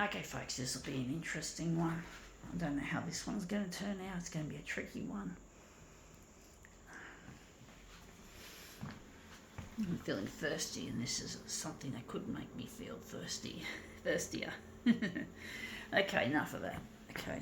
Okay, folks, this will be an interesting one. I don't know how this one's going to turn out. It's going to be a tricky one. I'm feeling thirsty, and this is something that could make me feel thirstier. Okay, enough of that. Okay.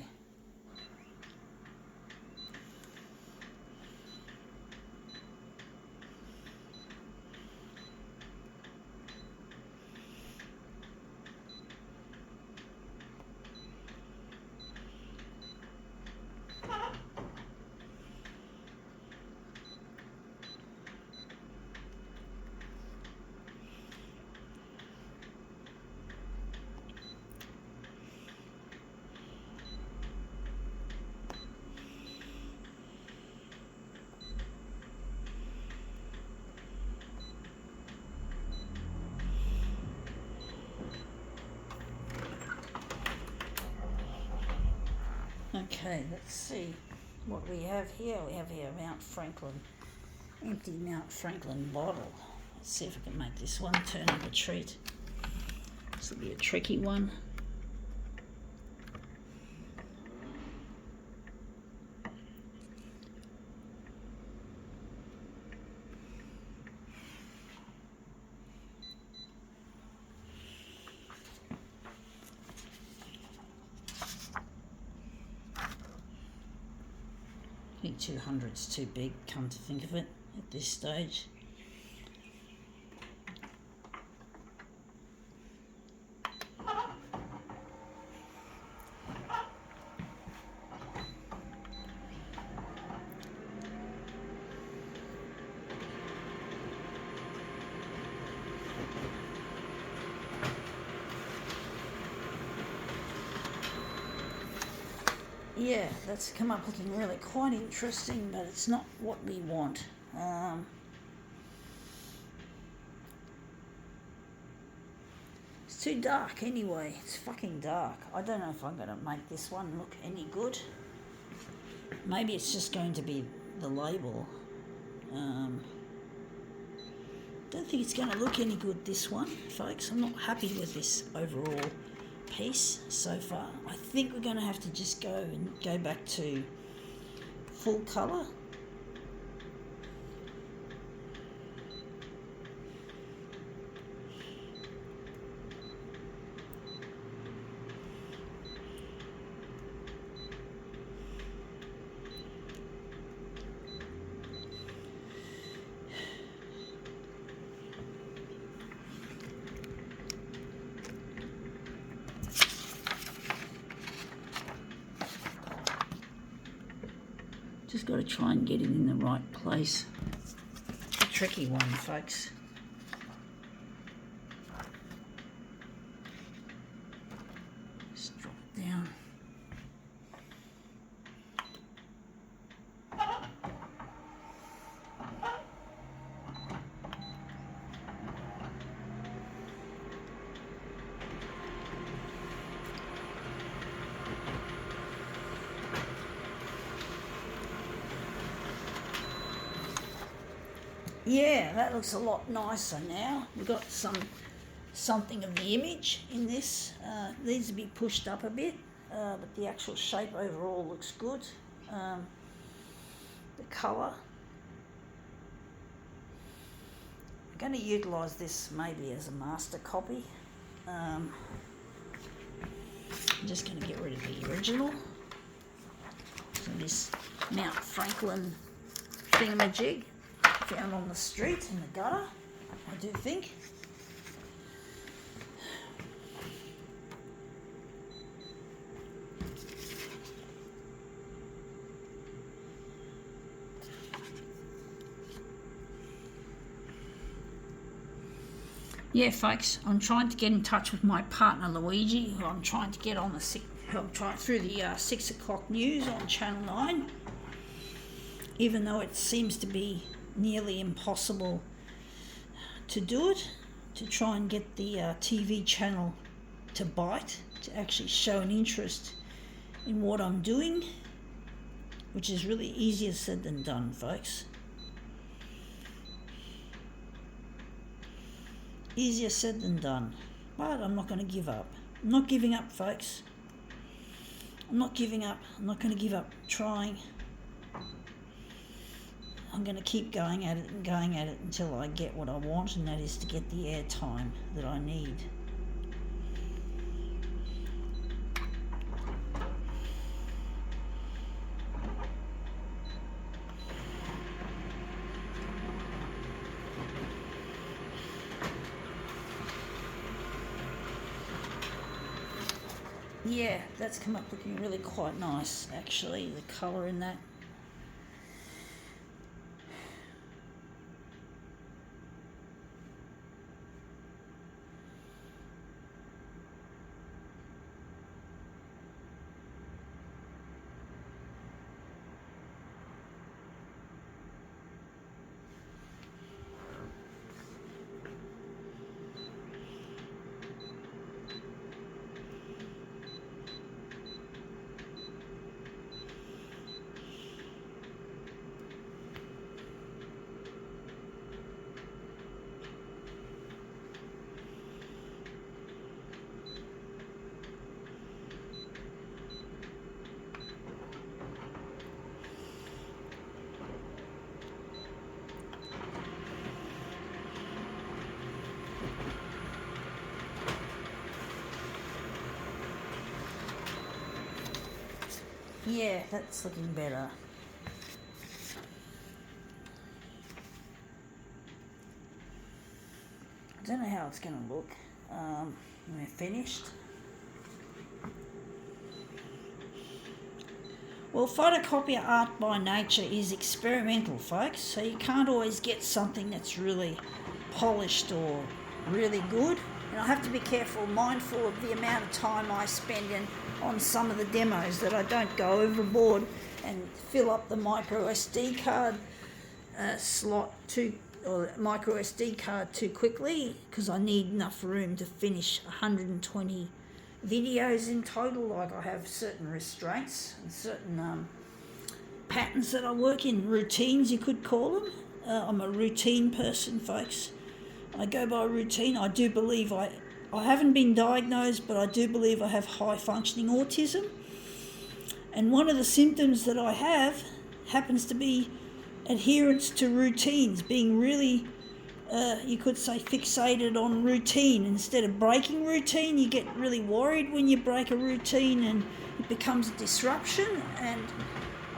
Okay, let's see what we have here. We have here Mount Franklin, empty Mount Franklin bottle. Let's see if I can make this one turn into a treat. This will be a tricky one. I think 200's too big, come to think of it, at this stage. Yeah, that's come up looking really quite interesting, but it's not what we want. It's too dark anyway. It's fucking dark. I don't know if I'm going to make this one look any good. Maybe it's just going to be the label. Don't think it's going to look any good, this one, folks. I'm not happy with this overall piece so far. I think we're going to have to just go back to full colour. Just got to try and get it in the right place. It's a tricky one, folks. Just drop it down. Yeah, that looks a lot nicer now. We've got something of the image in this. Needs to be pushed up a bit, but the actual shape overall looks good. The colour. I'm going to utilise this maybe as a master copy. I'm just going to get rid of the original. So this Mount Franklin thingamajig. Found on the street in the gutter, I do think. Yeah, folks, I'm trying to get in touch with my partner Luigi, who I'm trying to get on through the 6 o'clock news on Channel 9, even though it seems to be nearly impossible to do it, to try and get the TV channel to bite, to actually show an interest in what I'm doing, which is really easier said than done, folks. Easier said than done, but I'm not going to give up. I'm not giving up, folks. I'm not giving up. I'm not going to give up trying. I'm going to keep going at it and going at it until I get what I want, and that is to get the airtime that I need. Yeah, that's come up looking really quite nice, actually, the colour in that. Yeah, that's looking better. I don't know how it's going to look when we're finished. Well, photocopier art by nature is experimental, folks, so you can't always get something that's really polished or really good. And I have to be careful, mindful of the amount of time I spend on some of the demos, that I don't go overboard and fill up the micro SD card slot or micro SD card too quickly, because I need enough room to finish 120 videos in total. Like, I have certain restraints and certain patterns that I work in, routines you could call them. I'm a routine person, folks. I go by routine. I do believe I haven't been diagnosed, but I do believe I have high functioning autism. And one of the symptoms that I have happens to be adherence to routines, being really, you could say, fixated on routine. Instead of breaking routine, you get really worried when you break a routine and it becomes a disruption. And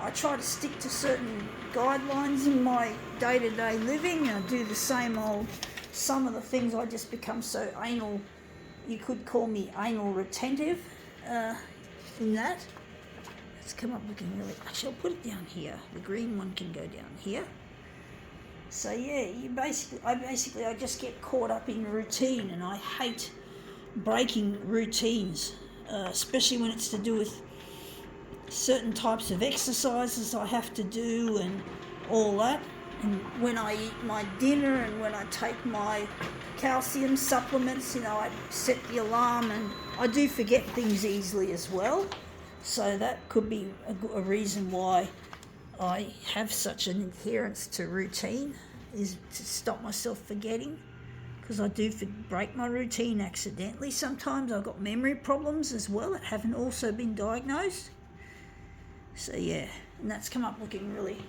I try to stick to certain guidelines in my day-to-day living. I do the same old, some of the things I just become so anal, you could call me anal retentive in that. It's come up looking really, actually I'll put it down here. The green one can go down here. So yeah, I just get caught up in routine, and I hate breaking routines, especially when it's to do with certain types of exercises I have to do and all that. And when I eat my dinner and when I take my calcium supplements, I set the alarm, and I do forget things easily as well. So that could be a reason why I have such an adherence to routine, is to stop myself forgetting, because I do break my routine accidentally. Sometimes I've got memory problems as well that haven't also been diagnosed. So yeah, and that's come up looking really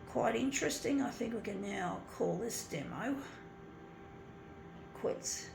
quite interesting. I think we can now call this demo quits.